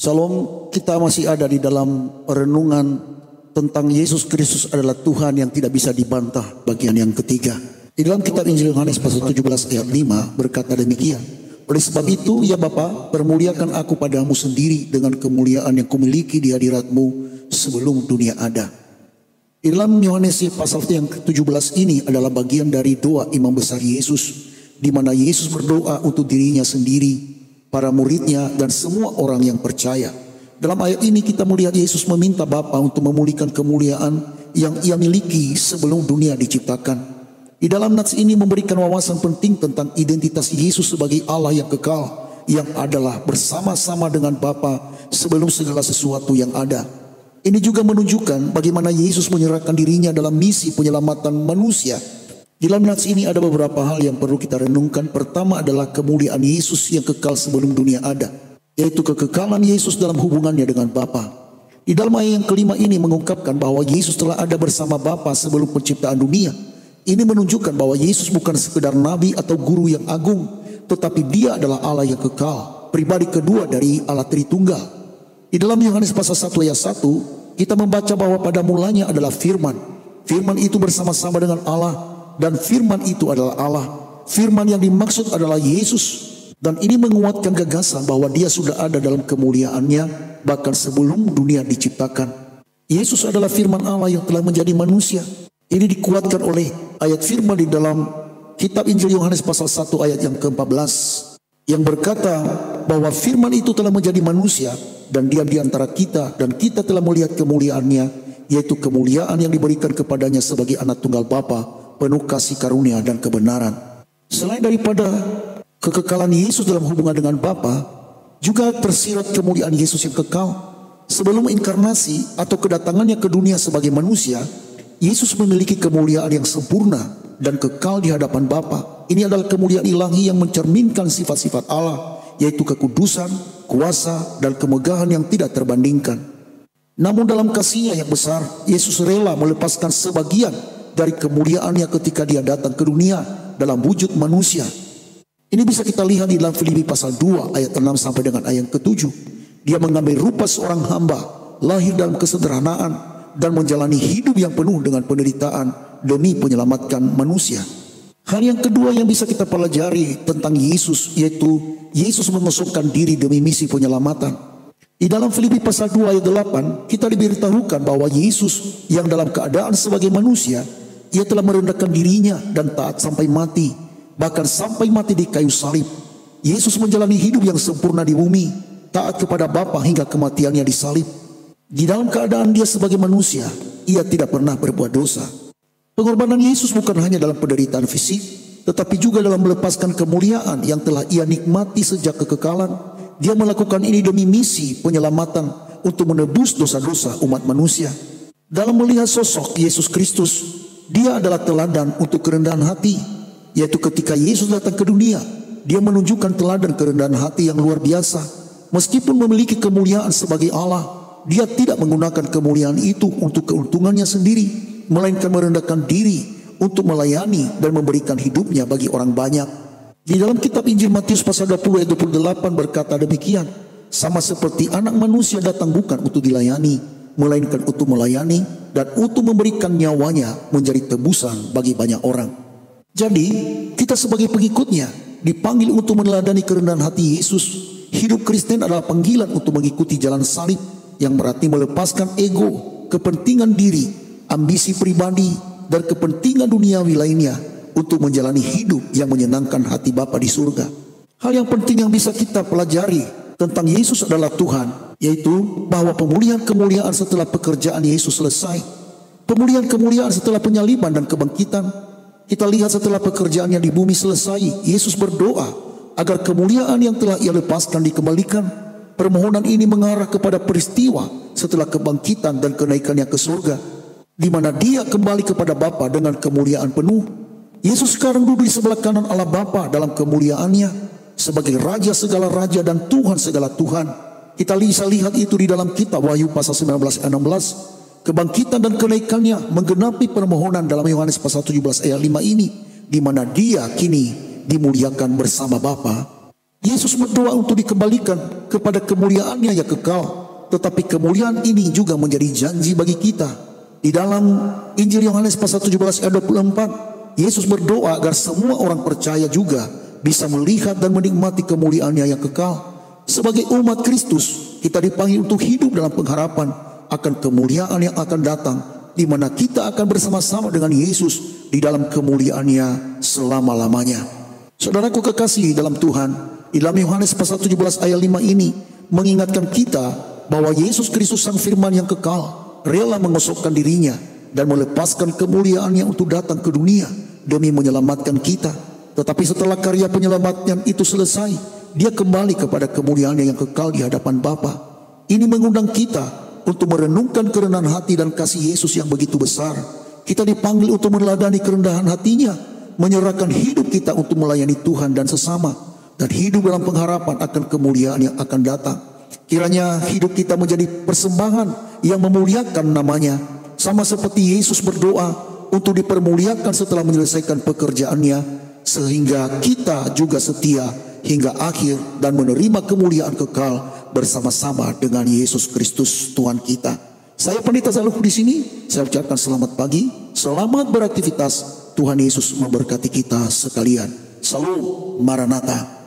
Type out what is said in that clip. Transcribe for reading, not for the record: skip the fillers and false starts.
Salam, kita masih ada di dalam renungan tentang Yesus Kristus adalah Tuhan yang tidak bisa dibantah, bagian yang ketiga. Di dalam kitab Injil Yohanes pasal 17 ayat 5 berkata demikian. Oleh sebab itu, ya Bapa, permuliakan aku padamu sendiri dengan kemuliaan yang kumiliki di hadiratmu sebelum dunia ada. Di dalam Yohanes pasal yang ke-17 ini adalah bagian dari doa imam besar Yesus, di mana Yesus berdoa untuk dirinya sendiri, para muridnya, dan semua orang yang percaya. Dalam ayat ini kita melihat Yesus meminta Bapa untuk memulihkan kemuliaan yang ia miliki sebelum dunia diciptakan. Di dalam nats ini memberikan wawasan penting tentang identitas Yesus sebagai Allah yang kekal, yang adalah bersama-sama dengan Bapa sebelum segala sesuatu yang ada. Ini juga menunjukkan bagaimana Yesus menyerahkan dirinya dalam misi penyelamatan manusia. Di dalam nats ini ada beberapa hal yang perlu kita renungkan. Pertama adalah kemuliaan Yesus yang kekal sebelum dunia ada, yaitu kekekalan Yesus dalam hubungannya dengan Bapa. Di dalam ayat yang kelima ini mengungkapkan bahwa Yesus telah ada bersama Bapa sebelum penciptaan dunia. Ini menunjukkan bahwa Yesus bukan sekedar nabi atau guru yang agung, tetapi dia adalah Allah yang kekal, pribadi kedua dari Allah Tritunggal. Di dalam Yohanes pasal 1 ayat 1 kita membaca bahwa pada mulanya adalah firman. Firman itu bersama-sama dengan Allah, dan firman itu adalah Allah. Firman yang dimaksud adalah Yesus. Dan ini menguatkan gagasan bahwa dia sudah ada dalam kemuliaannya bahkan sebelum dunia diciptakan. Yesus adalah firman Allah yang telah menjadi manusia. Ini dikuatkan oleh ayat firman di dalam kitab Injil Yohanes pasal 1 ayat yang ke-14, yang berkata bahwa firman itu telah menjadi manusia dan diam di antara kita, dan kita telah melihat kemuliaannya, yaitu kemuliaan yang diberikan kepadanya sebagai anak tunggal Bapa, penuh kasih karunia dan kebenaran. Selain daripada kekekalan Yesus dalam hubungan dengan Bapa, juga tersirat kemuliaan Yesus yang kekal. Sebelum inkarnasi atau kedatangannya ke dunia sebagai manusia, Yesus memiliki kemuliaan yang sempurna dan kekal di hadapan Bapa. Ini adalah kemuliaan ilahi yang mencerminkan sifat-sifat Allah, yaitu kekudusan, kuasa, dan kemegahan yang tidak terbandingkan. Namun dalam kasih-Nya yang besar, Yesus rela melepaskan sebagian dari kemuliaannya ketika dia datang ke dunia dalam wujud manusia. Ini bisa kita lihat di dalam Filipi pasal 2 ayat 6 sampai dengan ayat ke-7. Dia mengambil rupa seorang hamba, lahir dalam kesederhanaan, dan menjalani hidup yang penuh dengan penderitaan demi menyelamatkan manusia. Hal yang kedua yang bisa kita pelajari tentang Yesus, yaitu Yesus mengosongkan diri demi misi penyelamatan. Di dalam Filipi pasal 2 ayat 8 kita diberitahukan bahwa Yesus yang dalam keadaan sebagai manusia, ia telah merendahkan dirinya dan taat sampai mati, bahkan sampai mati di kayu salib. Yesus menjalani hidup yang sempurna di bumi, taat kepada Bapa hingga kematiannya di salib. Di dalam keadaan dia sebagai manusia, ia tidak pernah berbuat dosa. Pengorbanan Yesus bukan hanya dalam penderitaan fisik, tetapi juga dalam melepaskan kemuliaan yang telah ia nikmati sejak kekekalan. Dia melakukan ini demi misi penyelamatan untuk menebus dosa-dosa umat manusia. Dalam melihat sosok Yesus Kristus, dia adalah teladan untuk kerendahan hati, yaitu ketika Yesus datang ke dunia, dia menunjukkan teladan kerendahan hati yang luar biasa. Meskipun memiliki kemuliaan sebagai Allah, dia tidak menggunakan kemuliaan itu untuk keuntungannya sendiri, melainkan merendahkan diri untuk melayani dan memberikan hidupnya bagi orang banyak. Di dalam kitab Injil Matius pasal 20 ayat 28 berkata demikian, sama seperti anak manusia datang bukan untuk dilayani, melainkan untuk melayani dan untuk memberikan nyawanya menjadi tebusan bagi banyak orang. Jadi kita sebagai pengikutnya dipanggil untuk meneladani kerendahan hati Yesus. Hidup Kristen adalah panggilan untuk mengikuti jalan salib, yang berarti melepaskan ego, kepentingan diri, ambisi pribadi, dan kepentingan duniawi lainnya untuk menjalani hidup yang menyenangkan hati Bapa di surga. Hal yang penting yang bisa kita pelajari tentang Yesus adalah Tuhan, yaitu bahwa pemulihan kemuliaan setelah pekerjaan Yesus selesai. Pemulihan kemuliaan setelah penyaliban dan kebangkitan. Kita lihat setelah pekerjaannya di bumi selesai, Yesus berdoa agar kemuliaan yang telah ia lepaskan dikembalikan. Permohonan ini mengarah kepada peristiwa setelah kebangkitan dan kenaikannya ke surga, di mana dia kembali kepada Bapa dengan kemuliaan penuh. Yesus sekarang duduk di sebelah kanan Allah Bapa dalam kemuliaannya sebagai Raja segala raja dan Tuhan segala Tuhan. Kita bisa lihat itu di dalam kitab Wahyu pasal 19 ayat 16. Kebangkitan dan kenaikannya menggenapi permohonan dalam Yohanes pasal 17 ayat 5 ini, di mana dia kini dimuliakan bersama Bapa. Yesus berdoa untuk dikembalikan kepada kemuliaannya yang kekal. Tetapi kemuliaan ini juga menjadi janji bagi kita. Di dalam Injil Yohanes pasal 17 ayat 24, Yesus berdoa agar semua orang percaya juga bisa melihat dan menikmati kemuliaannya yang kekal. Sebagai umat Kristus, kita dipanggil untuk hidup dalam pengharapan akan kemuliaan yang akan datang, di mana kita akan bersama-sama dengan Yesus di dalam kemuliaannya selama-lamanya. Saudaraku kekasih dalam Tuhan, di dalam Yohanes pasal 17 ayat 5 ini mengingatkan kita bahwa Yesus Kristus Sang Firman yang kekal rela mengosokkan dirinya dan melepaskan kemuliaannya untuk datang ke dunia demi menyelamatkan kita. Tetapi setelah karya penyelamatan itu selesai, dia kembali kepada kemuliaannya yang kekal di hadapan Bapa. Ini mengundang kita untuk merenungkan kerendahan hati dan kasih Yesus yang begitu besar. Kita dipanggil untuk meneladani kerendahan hatinya, menyerahkan hidup kita untuk melayani Tuhan dan sesama, dan hidup dalam pengharapan akan kemuliaan yang akan datang. Kiranya hidup kita menjadi persembahan yang memuliakan namanya, sama seperti Yesus berdoa untuk dipermuliakan setelah menyelesaikan pekerjaannya, sehingga kita juga setia hingga akhir dan menerima kemuliaan kekal bersama-sama dengan Yesus Kristus Tuhan kita. Saya Pendeta Zaluhu di sini. Saya ucapkan selamat pagi, selamat beraktivitas. Tuhan Yesus memberkati kita sekalian. Salam Maranatha.